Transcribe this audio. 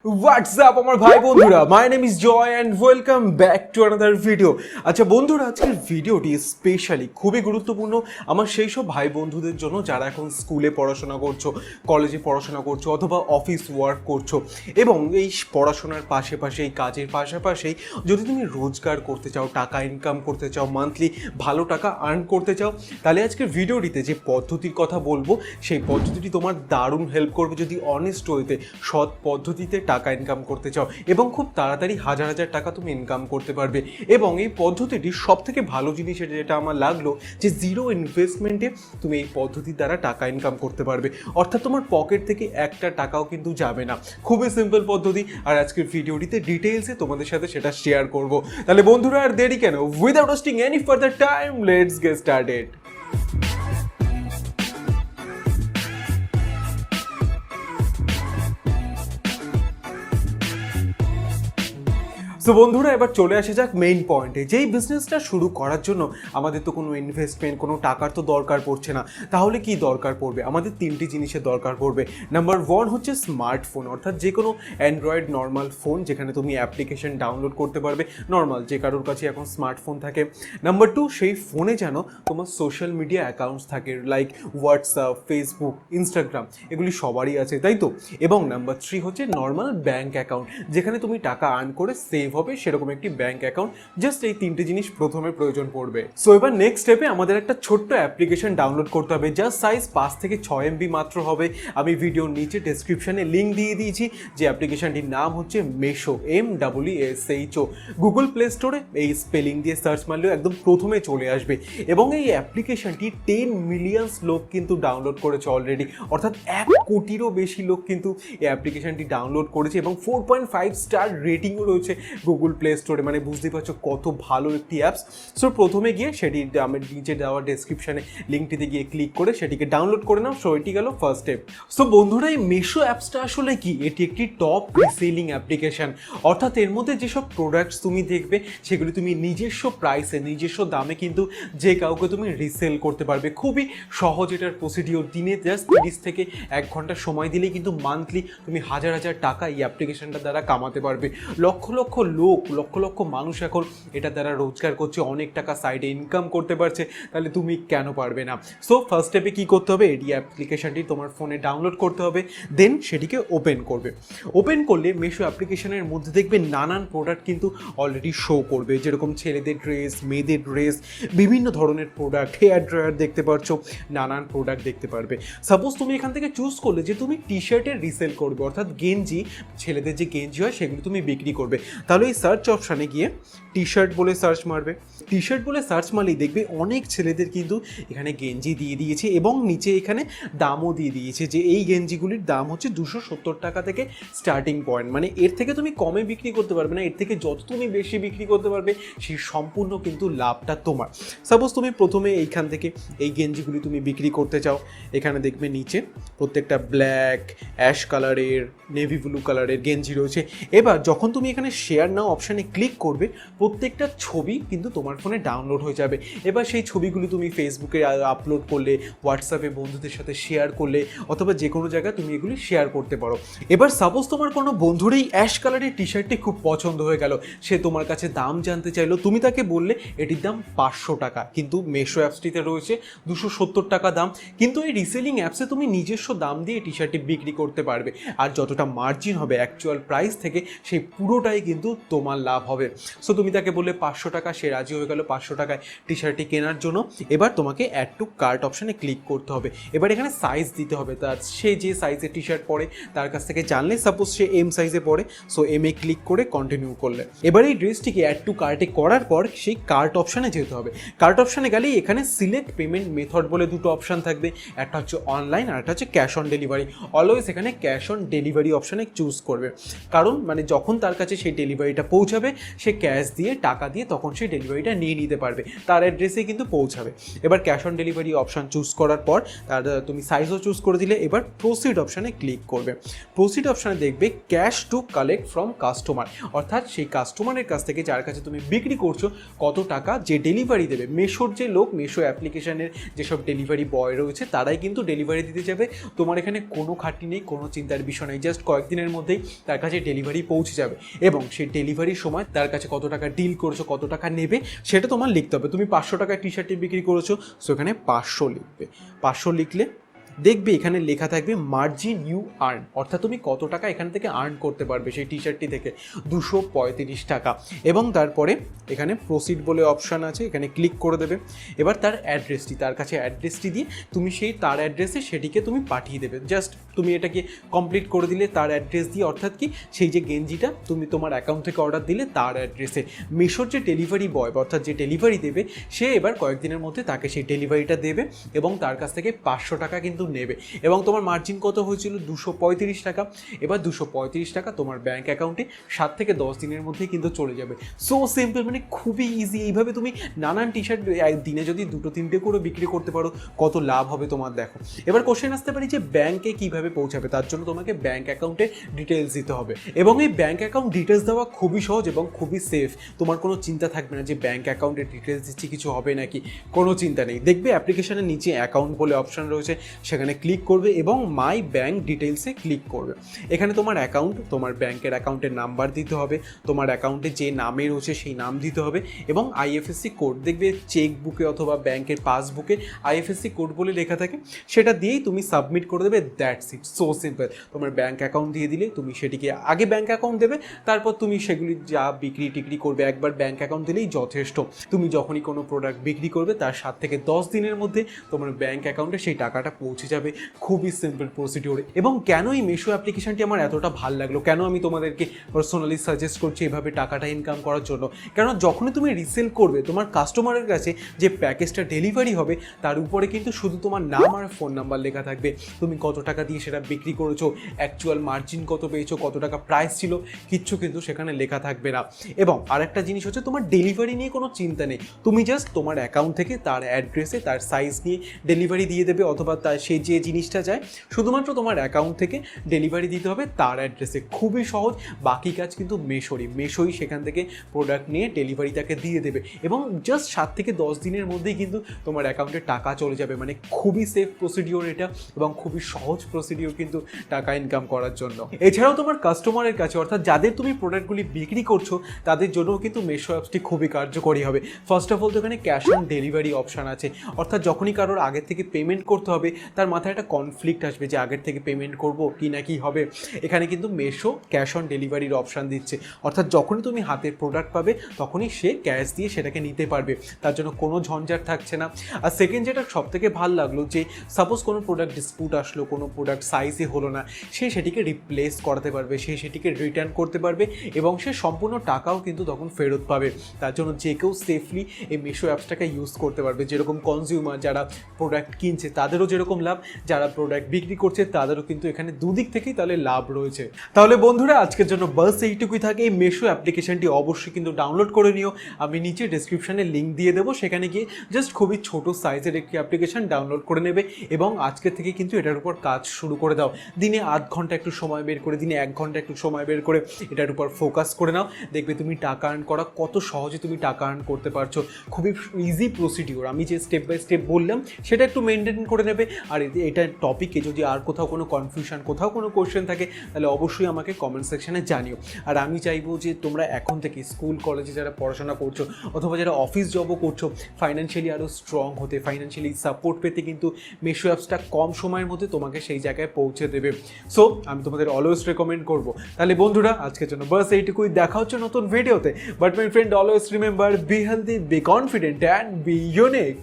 WhatsApp আমার ভাই বন্ধুরা, my name is Joy and welcome back to another video. আচ্ছা বন্ধুরা, আজকের ভিডিওটি স্পেশালি খুবই গুরুত্বপূর্ণ আমার সেই সব ভাই বন্ধুদের জন্য যারা এখন স্কুলে পড়াশোনা করছো, কলেজে পড়াশোনা করছো অথবা অফিস ওয়ার্ক করছো এবং এই পড়াশোনার পাশাপাশি এই কাজের পাশাপাশি যদি তুমি রোজগার করতে চাও, টাকা ইনকাম করতে চাও, মান্থলি ভালো টাকা আর্ন করতে চাও, তাহলে আজকের ভিডিওটিতে যে পদ্ধতির কথা বলবো সেই পদ্ধতিটি তোমার দারুণ হেল্প করবে যদি অনেস্ট ওয়েতে সৎ পদ্ধতিতে টাকা ইনকাম করতে চাও এবং খুব তাড়াতাড়ি হাজার হাজার টাকা তুমি ইনকাম করতে পারবে। এবং এই পদ্ধতিটি সব থেকে ভালো জিনিস যেটা আমার লাগলো যে জিরো ইনভেস্টমেন্টে তুমি এই পদ্ধতির দ্বারা টাকা ইনকাম করতে পারবে, অর্থাৎ তোমার পকেট থেকে একটা টাকাও কিন্তু যাবে না। খুবই সিম্পল পদ্ধতি, আর আজকের ভিডিওটিতে ডিটেইলসে তোমাদের সাথে সেটা শেয়ার করব। তাহলে বন্ধুরা আর দেরি কেন, without wasting any further time let's get started. So বন্ধুরা, এবার চলে আসা যাক মেইন পয়েন্টে। যেই বিজনেসটা শুরু করার জন্য আমাদের তো কোনো ইনভেস্টমেন্ট, কোনো টাকার তো দরকার পড়ছে না। তাহলে কি দরকার পড়বে? আমাদের তিনটি জিনিসের দরকার পড়বে। নাম্বার ওয়ান হচ্ছে স্মার্টফোন, অর্থাৎ যে কোনো অ্যান্ড্রয়েড নর্মাল ফোন যেখানে তুমি অ্যাপ্লিকেশন ডাউনলোড করতে পারবে, নর্মাল যে কারোর কাছে এখন স্মার্টফোন থাকে। নাম্বার টু, সেই ফোনে যেন তোমার সোশ্যাল মিডিয়া অ্যাকাউন্টস থাকে, লাইক হোয়াটসঅ্যাপ, ফেসবুক, ইনস্টাগ্রাম, এগুলি সবারই আছে, তাই তো? এবং নাম্বার থ্রি হচ্ছে নর্মাল ব্যাঙ্ক অ্যাকাউন্ট, যেখানে তুমি টাকা আর্ন করে সেভ হবে সেরকম একটি ব্যাংক অ্যাকাউন্ট। জাস্ট এই তিনটে জিনিস প্রথমে প্রয়োজন পড়বে। সো এবার নেক্সট স্টেপে আমাদের একটা ছোট্ট অ্যাপ্লিকেশন ডাউনলোড করতে হবে, জাস্ট সাইজ 5 থেকে 6 MB মাত্র হবে। আমি ভিডিওর নিচে ডেসক্রিপশনে লিঙ্ক দিয়ে দিয়েছি। যে অ্যাপ্লিকেশনটির নাম হচ্ছে মেশো, MSSHO। গুগল প্লে স্টোরে এই স্পেলিং দিয়ে সার্চ মারলেও একদম প্রথমে চলে আসবে। এবং এই অ্যাপ্লিকেশনটি 10 মিলিয়ন লোক কিন্তু ডাউনলোড করেছে অলরেডি, অর্থাৎ 1 কোটিরও বেশি লোক কিন্তু এই অ্যাপ্লিকেশনটি ডাউনলোড করেছে এবং 4.5 স্টার রেটিংও রয়েছে গুগল প্লে স্টোরে। মানে বুঝতেই পারছো কত ভালো একটি অ্যাপস। সো প্রথমে গিয়ে সেটি আমার নিচে দেওয়া ডেসক্রিপশনে লিঙ্কটিতে গিয়ে ক্লিক করে সেটিকে ডাউনলোড করে নাও। সো এটি গেল ফার্স্ট স্টেপ। সো বন্ধুরা, এই মেশো অ্যাপসটা আসলে কি? এটি একটি টপ রিসেলিং অ্যাপ্লিকেশন, অর্থাৎ এর মধ্যে যেসব প্রোডাক্টস তুমি দেখবে সেগুলি তুমি নিজস্ব প্রাইসে, নিজস্ব দামে কিন্তু যে কাউকে তুমি রিসেল করতে পারবে। খুবই সহজ এটার প্রসিডিওর। দিনে জাস্ট 30 থেকে 1 ঘন্টা সময় দিলেই কিন্তু মান্থলি তুমি হাজার হাজার টাকা এই অ্যাপ্লিকেশনটা দ্বারা কামাতে পারবে। লক্ষ লক্ষ লোক, লক্ষ লক্ষ মানুষ এখন এটা দ্বারা রোজগার করছে, অনেক টাকা সাইডে ইনকাম করতে পারছে। তাহলে তুমি কেন পারবে না? সো ফার্স্ট স্টেপে কী করতে হবে? এটি অ্যাপ্লিকেশনটি তোমার ফোনে ডাউনলোড করতে হবে, দেন সেটিকে ওপেন করবে। ওপেন করলে মেশো অ্যাপ্লিকেশনের মধ্যে দেখবে নানান প্রোডাক্ট কিন্তু অলরেডি শো করবে, যেরকম ছেলেদের ড্রেস, মেয়েদের ড্রেস, বিভিন্ন ধরনের প্রোডাক্ট, হেয়ার ড্রায়ার দেখতে পাচ্ছ, নানান প্রোডাক্ট দেখতে পারবে। সাপোজ তুমি এখান থেকে চুজ করলে যে তুমি টি শার্টের রিসেল করবে, অর্থাৎ গেঞ্জি, ছেলেদের যে গেঞ্জি হয় সেগুলো তুমি বিক্রি করবে। তাহলে এই সার্চ অপশানে গিয়ে টি শার্ট বলে সার্চ মারবে। টি শার্ট বলে সার্চ মারলেই দেখবে অনেক ছেলেদের কিন্তু এখানে গেঞ্জি দিয়ে দিয়েছে এবং নিচে এখানে দামও দিয়ে দিয়েছে যে এই গেঞ্জিগুলির দাম হচ্ছে 270 টাকা থেকে স্টার্টিং পয়েন্ট। মানে এর থেকে তুমি কমে বিক্রি করতে পারবে না, এর থেকে যত তুমি বেশি বিক্রি করতে পারবে সেই সম্পূর্ণ কিন্তু লাভটা তোমার। সাপোজ তুমি প্রথমে এইখান থেকে এই গেঞ্জিগুলি তুমি বিক্রি করতে চাও, এখানে দেখবে নিচে প্রত্যেকটা ব্ল্যাক, অ্যাশ কালারের, নেভি ব্লু কালারের গেঞ্জি রয়েছে। এবার যখন তুমি এখানে শেয়ার নাও অপশানে ক্লিক করবে, প্রত্যেকটা ছবি কিন্তু তোমার ফোনে ডাউনলোড হয়ে যাবে। এবার সেই ছবিগুলি তুমি ফেসবুকে আপলোড করলে, হোয়াটসঅ্যাপে বন্ধুদের সাথে শেয়ার করলে, অথবা যে কোনো জায়গায় তুমি এগুলি শেয়ার করতে পারো। এবার সাপোজ তোমার কোনো বন্ধুর এই অ্যাশ কালারের টি শার্টটি খুব পছন্দ হয়ে গেল, সে তোমার কাছে দাম জানতে চাইলো, তুমি তাকে বললে এটির দাম 500 টাকা, কিন্তু মেশো অ্যাপসটিতে রয়েছে 270 টাকা দাম। কিন্তু এই রিসেলিং অ্যাপসে তুমি নিজস্ব দাম দিয়ে টি শার্টটি বিক্রি করতে পারবে, আর যতটা মার্জিন হবে অ্যাকচুয়াল প্রাইস থেকে সেই পুরোটাই কিন্তু তোমার লাভ হবে। সো তুমি তাকে বললে 500 টাকা, সে রাজি হয়ে গেল 500 টাকায় টি শার্টটি কেনার জন্য। এবার তোমাকে অ্যাড টু কার্ট অপশানে ক্লিক করতে হবে। এবার এখানে সাইজ দিতে হবে তার, সে যে সাইজের টি শার্ট পরে তার কাছ থেকে জানলে, সাপোজ সে এম সাইজে পরে, সো এম এ ক্লিক করে কন্টিনিউ করলে এবার এই ড্রেসটিকে অ্যাড টু কার্টে করার পর সেই কার্ট অপশানে যেতে হবে। কার্ট অপশানে গেলেই এখানে সিলেক্ট পেমেন্ট মেথড বলে দুটো অপশান থাকবে, একটা হচ্ছে অনলাইন আর একটা হচ্ছে ক্যাশ অন ডেলিভারি। অলওয়েজ এখানে ক্যাশ অন ডেলিভারি অপশানে চুজ করবে, কারণ মানে যখন তার কাছে সেই ডেলিভারি ডেলিভারিটা পৌঁছাবে সে ক্যাশ দিয়ে টাকা দিয়ে তখন সে ডেলিভারিটা নিয়ে নিতে পারবে, তার অ্যাড্রেসে কিন্তু পৌঁছাবে। এবার cash on delivery option choose করার পর তার তুমি সাইজও চুজ করে দিলে, এবার প্রসিড অপশানে ক্লিক করবে। প্রসিড অপশানে দেখবে cash to collect from customer, অর্থাৎ সেই কাস্টমারের কাছ থেকে যার কাছে তুমি বিক্রি করছো কত টাকা যে ডেলিভারি দেবে। মেশোর যে লোক, মেশো অ্যাপ্লিকেশনের যেসব ডেলিভারি বয় রয়েছে তারাই কিন্তু ডেলিভারি দিতে যাবে। তোমার এখানে কোনো খাটনি নেই, কোনো চিন্তার বিষয় নেই, জাস্ট কয়েকদিনের মধ্যেই তার কাছে ডেলিভারি পৌঁছে যাবে এবং সেই ডেলিভারির সময় তার কাছে কত টাকা ডিল করেছো, কত টাকা নেবে সেটা তোমার লিখতে হবে। তুমি 500 টাকায় টি শার্টটি বিক্রি করেছো, সো এখানে 500 লিখবে। 500 লিখলে দেখবে এখানে লেখা থাকবে মার্জিন ইউ আর্ন, অর্থাৎ তুমি কত টাকা এখান থেকে আর্ন করতে পারবে সেই টি শার্টটি থেকে, 235 টাকা। এবং তারপরে এখানে প্রসিড বলে অপশান আছে, এখানে ক্লিক করে দেবে। এবার তার অ্যাড্রেসটি, তার কাছে অ্যাড্রেসটি দিয়ে তুমি সেই তার অ্যাড্রেসে সেটিকে তুমি পাঠিয়ে দেবে। জাস্ট তুমি এটাকে কমপ্লিট করে দিলে তার অ্যাড্রেস দিয়ে, অর্থাৎ কি সেই যে গেঞ্জিটা তুমি তোমার অ্যাকাউন্ট থেকে অর্ডার দিলে তার অ্যাড্রেসে। মেশোর যে ডেলিভারি বয় অর্থাৎ যে ডেলিভারি দেবে সে এবার কয়েকদিনের মধ্যে তাকে সেই ডেলিভারিটা দেবে এবং তার কাছ থেকে 500 টাকা কিন্তু নেবে। এবং তোমার মার্জিন কত হয়েছিল? 235 টাকা। এবার 235 টাকা তোমার ব্যাঙ্ক অ্যাকাউন্টে 7 থেকে 10 দিনের মধ্যে কিন্তু চলে যাবে। সো সিম্পল, মানে খুবই ইজি। এইভাবে তুমি নানান টি শার্ট দিনে যদি 2-3টে করে বিক্রি করতে পারো কত লাভ হবে তোমার, দেখো। এবার কোশ্চেন আসতে পারি যে ব্যাঙ্কে কিভাবে পৌঁছাবে, তার জন্য তোমাকে ব্যাঙ্ক অ্যাকাউন্টে ডিটেলস দিতে হবে এবং এই ব্যাঙ্ক অ্যাকাউন্ট ডিটেলস দেওয়া খুবই সহজ এবং খুবই সেফ। তোমার কোনো চিন্তা থাকবে না যে ব্যাঙ্ক অ্যাকাউন্টের ডিটেলস দিচ্ছি কিছু হবে নাকি, কোনো চিন্তা নেই। দেখবে অ্যাপ্লিকেশনের নিচে অ্যাকাউন্ট বলে অপশান রয়েছে, সেখানে ক্লিক করবে এবং মাই ব্যাঙ্ক ডিটেলসে ক্লিক করবে। এখানে তোমার অ্যাকাউন্ট, তোমার ব্যাঙ্কের অ্যাকাউন্টের নাম্বার দিতে হবে, তোমার অ্যাকাউন্টে যে নামে রয়েছে সেই নাম দিতে হবে এবং আইএফএসসি কোড, দেখবে চেক বুকে অথবা ব্যাঙ্কের পাসবুকে আইএফএসসি কোড বলে লেখা থাকে, সেটা দিয়েই তুমি সাবমিট করে দেবে। That's it, so simple. তোমার ব্যাঙ্ক অ্যাকাউন্ট দিয়ে দিলে তুমি সেটিকে আগে ব্যাঙ্ক অ্যাকাউন্ট দেবে, তারপর তুমি সেগুলি যা বিক্রি টিক্রি করবে একবার ব্যাঙ্ক অ্যাকাউন্ট দিলেই যথেষ্ট। তুমি যখনই কোনো প্রোডাক্ট বিক্রি করবে তার 7 থেকে 10 দিনের মধ্যে তোমার ব্যাঙ্ক অ্যাকাউন্টে সেই টাকাটা পৌঁছে যাবে। খুবই সিম্পল প্রসিডিওর। এবং কেন এই মেশো অ্যাপ্লিকেশনটি আমার এতটা ভালো লাগলো, কেন আমি তোমাদেরকে পার্সোনালি সাজেস্ট করছি এভাবে টাকাটা ইনকাম করার জন্য, কেন যখনই তুমি রিসেল করবে তোমার কাস্টমারের কাছে যে প্যাকেজটা ডেলিভারি হবে তার উপরে কিন্তু শুধু তোমার নাম আর ফোন নাম্বার লেখা থাকবে, তুমি কত টাকা দিয়ে সেটা বিক্রি করেছো, অ্যাকচুয়াল মার্জিন কত পেয়েছো, কত টাকা প্রাইস ছিল, কিচ্ছু কিন্তু সেখানে লেখা থাকবে না। এবং আরেকটা জিনিস হচ্ছে তোমার ডেলিভারি নিয়ে কোনো চিন্তা নেই, তুমি জাস্ট তোমার অ্যাকাউন্ট থেকে তার অ্যাড্রেসে তার সাইজ নিয়ে ডেলিভারি দিয়ে দেবে, অথবা তার সে যে জিনিসটা চায় শুধুমাত্র তোমার অ্যাকাউন্ট থেকে ডেলিভারি দিতে হবে তার অ্যাড্রেসে। খুবই সহজ, বাকি কাজ কিন্তু মেশোই সেখান থেকে প্রোডাক্ট নিয়ে ডেলিভারি তাকে দিয়ে দেবে এবং জাস্ট 7 থেকে 10 দিনের মধ্যেই কিন্তু তোমার অ্যাকাউন্টে টাকা চলে যাবে। মানে খুবই সেফ প্রসিডিওর এটা এবং খুবই সহজ প্রসিডিওর কিন্তু টাকা ইনকাম করার জন্য। এছাড়াও তোমার কাস্টমারের কাছে অর্থাৎ যাদের তুমি প্রোডাক্টগুলি বিক্রি করছো তাদের জন্যও কিন্তু মেশো অ্যাপসটি খুবই কার্যকরী হবে। ফার্স্ট অফ অল তো এখানে ক্যাশ অন ডেলিভারি অপশান আছে, অর্থাৎ যখনই কারোর আগের থেকে পেমেন্ট করতে হবে তার মাথায় একটা কনফ্লিক্ট আসবে যে আগের থেকে পেমেন্ট করব কি না কি হবে। এখানে কিন্তু মেশো ক্যাশ অন ডেলিভারির অপশান দিচ্ছে, অর্থাৎ যখনই তুমি হাতে প্রোডাক্ট পাবে তখনই সে ক্যাশ দিয়ে সেটাকে নিতে পারবে, তার জন্য কোনো ঝঞ্ঝাট থাকছে না। আর সেকেন্ড যেটা সব থেকে ভালো লাগলো যে সাপোজ কোনো প্রোডাক্ট ডিসপুট আসলো, কোনো প্রোডাক্ট সাইজে হলো না, সে সেটিকে রিপ্লেস করাতে পারবে, সে সেটিকে রিটার্ন করতে পারবে এবং সে সম্পূর্ণ টাকাও কিন্তু তখন ফেরত পাবে। তার জন্য যে কেউ সেফলি এই মেশো অ্যাপসটাকে ইউজ করতে পারবে, যেরকম কনজিউমার যারা প্রোডাক্ট কিনছে তাদেরও যেরকম লাভ, যারা প্রোডাক্ট বিক্রি করছে তাদেরও কিন্তু এখানে দুদিক থেকেই তাহলে লাভ রয়েছে। তাহলে বন্ধুরা আজকের জন্য বাস এইটুকুই থাকে। এই মেশো অ্যাপ্লিকেশনটি অবশ্যই কিন্তু ডাউনলোড করে নিও, আমি নিচে ডিসক্রিপশনে লিঙ্ক দিয়ে দেবো, সেখানে গিয়ে জাস্ট খুবই ছোট সাইজের একটি অ্যাপ্লিকেশন ডাউনলোড করে নেবে এবং আজকে থেকে কিন্তু এটার উপর কাজ শুরু করে দাও। দিনে 8 ঘন্টা একটু সময় বের করে, দিনে 1 ঘন্টা একটু সময় বের করে এটার উপর ফোকাস করে নাও, দেখবে তুমি টাকা আর্ন করা কত সহজে তুমি টাকা আর্ন করতে পারছো। খুবই ইজি প্রসিডিওর, আমি যে স্টেপ বাই স্টেপ বললাম সেটা একটু মেনটেন করে নেবে। আর এটা টপিকে যদি আর কোথাও কোনো কনফিউশন, কোথাও কোনো কোশ্চেন থাকে তাহলে অবশ্যই আমাকে কমেন্ট সেকশনে জানিও। আর আমি চাইবো যে তোমরা এখন থেকে স্কুল কলেজে যারা পড়াশোনা করছো অথবা যারা অফিস জবও করছো, ফাইন্যান্সিয়ালি আরও স্ট্রং হতে, ফাইন্যান্সিয়ালি সাপোর্ট পেতে কিন্তু মেশো অ্যাপসটা কম সময়ের মধ্যে তোমাকে সেই জায়গায় পৌঁছে দেবে। সো আমি তোমাদের অলওয়েজ রেকমেন্ড করবো। তাহলে বন্ধুরা আজকের জন্য বাস এইটুকুই, দেখা হচ্ছে নতুন ভিডিওতে। But my friend always remember, be healthy, be confident and be unique.